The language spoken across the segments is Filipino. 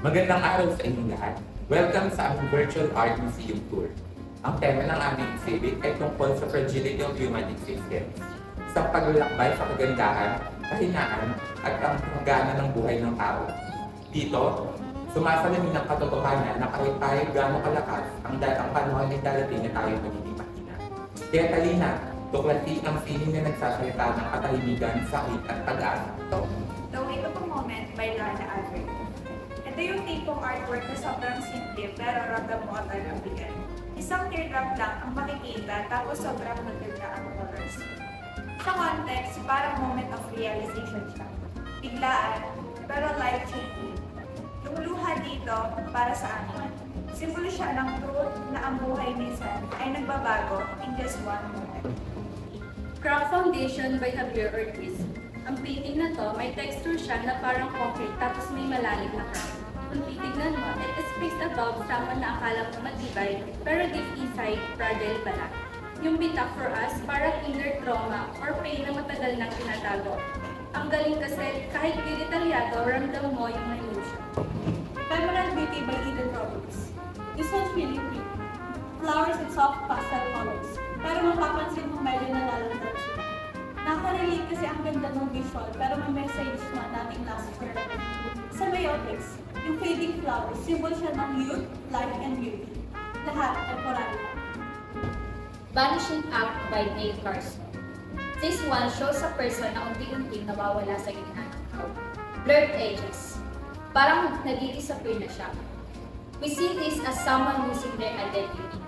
Magandang araw sa inyong lahat. Welcome sa aming Virtual Art Museum Tour. Ang tema ng aming exhibit ay tungkol sa fragility of human existence. Sa paglalakbay sa kagandahan, kahinaan, at ang pagana ng buhay ng tao. Dito, sumasalamin ng katotohanan na kahit tayo gaano kalakas, ang datang panahon ay darating na tayo magiging mahina. Kaya talina, tuklasin ang sining na nagsasalita ng katahimigan, sakit at pag-asa. The Wait of a Moment by Lana Albert. Ito yung tipong artwork na sobrang simple pero ramdam mo agad ang bigat. Isang teardrop lang ang makikita tapos sobrang maganda ang colors. Sa context, parang moment of realization siya. Biglaan, pero life-changing. Yung luha dito, para sa amin, simbolo siya ng truth na ang buhay minsan ay nagbabago in just one moment. Crown Foundation by Javier Ortiz. Ang painting na to, may texture siya na parang concrete tapos may malalim na crown. Kung titignan mo, it is placed above someone na akala mo matibay, pero deep inside, fragile pala. Yung bitak for us, parang inner trauma or pain na matagal nang tinatago. Ang galing kasi, kahit di detalyado, ramdam mo yung emotion. Feminine Beauty by Eden Roberts. This one's really pretty. Flowers in soft pastel colors. Pero mapapansin mo medyo nalalandag siya. Nakaka-relate kasi ang ganda ng visual pero may message na nating last forever. Sa Biotics, yung fading flowers, symbol siya ng youth, life, and beauty. Lahat temporary lang. Vanishing Act by Dave Carson. This one shows a person na unti-unting nawawala sa gitna ng crowd. Blurred edges. Parang nadi-disappear na siya. We see this as someone losing their identity.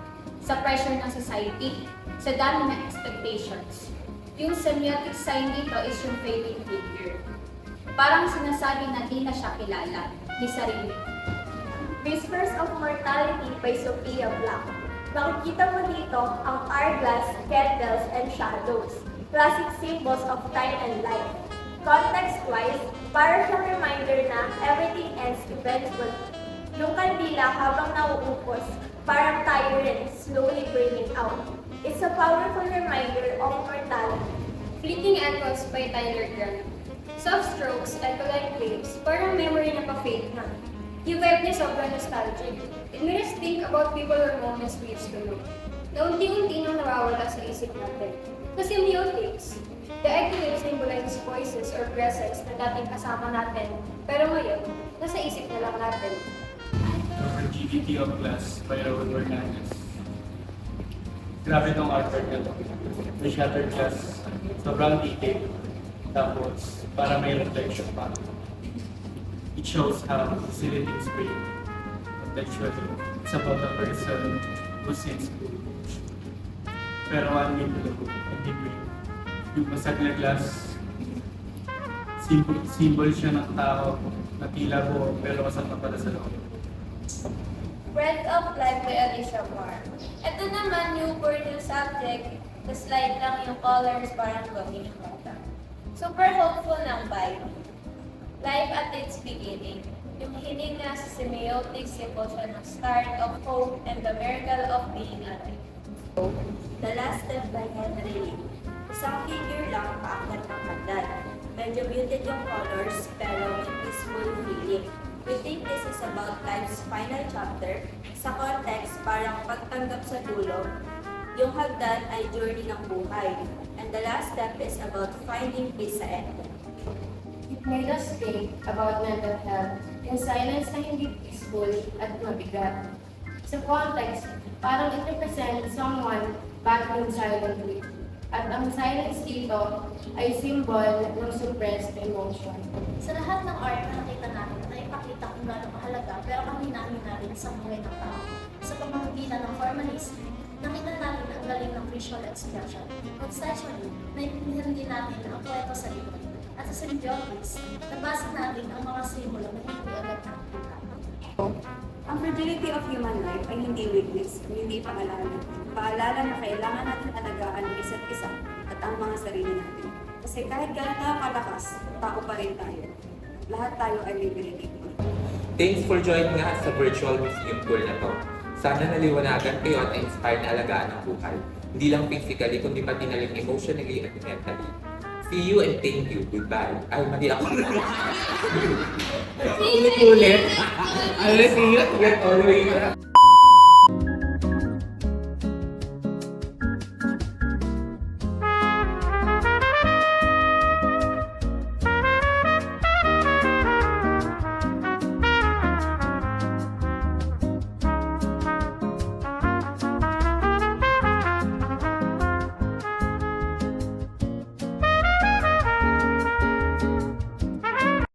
Sa pressure ng society, sa dami ng expectations. Yung semiotic sign dito is yung fading figure. Parang sinasabi na di na siya kilala, ni sarili. Whispers of Mortality by Sophia Black. Makikita mo dito ang hourglass, candles, and shadows, classic symbols of time and life. Context-wise, para siyang reminder na everything ends eventually. Yung kandila habang nauupos, parang tayo rin slowly burning out. It's a powerful reminder of mortality. Fleeting Echoes by Tyler Grant. Soft strokes, echo-like waves, parang memory na pa-fade na. Yung vibe niya sobrang nostalgic. It made us think about people or moments we used to know. Na unti-unti nang nawawala sa isip natin. Kasi Semiotics, the echo waves symbolize voices or presence na dating kasama natin, pero ngayon, nasa isip na lang natin. The Fragility of Glass by Raul Hernandez. Grabe itong artwork na ito. The shattered glass, sobrang detailed. Tapos, para may reflection pa. It shows how facility is great. Contextually, it's about a person who seems good. Pero ang hindi yung basag na glass, symbol siya ng tao na tila buo pero masal pa pala sa loob. Breath of Life by Alicia Moore. Ito naman yung new subject, the slide lang yung colors parang gawin yung mata. Super hopeful ng vibe. Life at its beginning. Yung hininga sa semiotic symbol siya ng start of hope and the miracle of being alive. The Last Step by Henry Lee. Isang figure lang paakyat ng hagdan. Medyo muted yung colors pero may peaceful feeling. We think this is about life's final chapter. Sa context, parang pagtanggap sa dulo. Yung hagdan ay journey ng buhay. And the last step is about finding peace sa end. It made us think about mental health in silence na hindi peaceful at mabigat. Sa context, parang it represents someone battling silently. At ang silence dito ay symbol ng suppressed emotion. Sa lahat ng art na nakita natin, naipakita kung gaano mahalaga pero kahina-hina rin sa buhay ng tao. Sa pamamagitan ng formalism, nakita natin ang galing ng visual expression. Conceptually, naiintindihan din natin ang kwento sa likod. At sa symbiotics, nabasa natin ang mga simbolo na hindi agad nakikita. Ang fragility of human life ay hindi weakness, hindi pangalanan. Paalala na kailangan natin alagaan ang isa't isa at ang mga sarili natin. Kasi kahit gano'n tayo kalakas, tao pa rin tayo. Lahat tayo ay may binibigyan. Thanks for joining us sa virtual museum tour na to. Sana naliwanagan kayo at inspire na alagaan ang buhay. Hindi lang physically, kundi pati na rin emotionally at mentally. See you and thank you. Goodbye. Ay, mali ako. Ulit-ulit. I'll see you again always.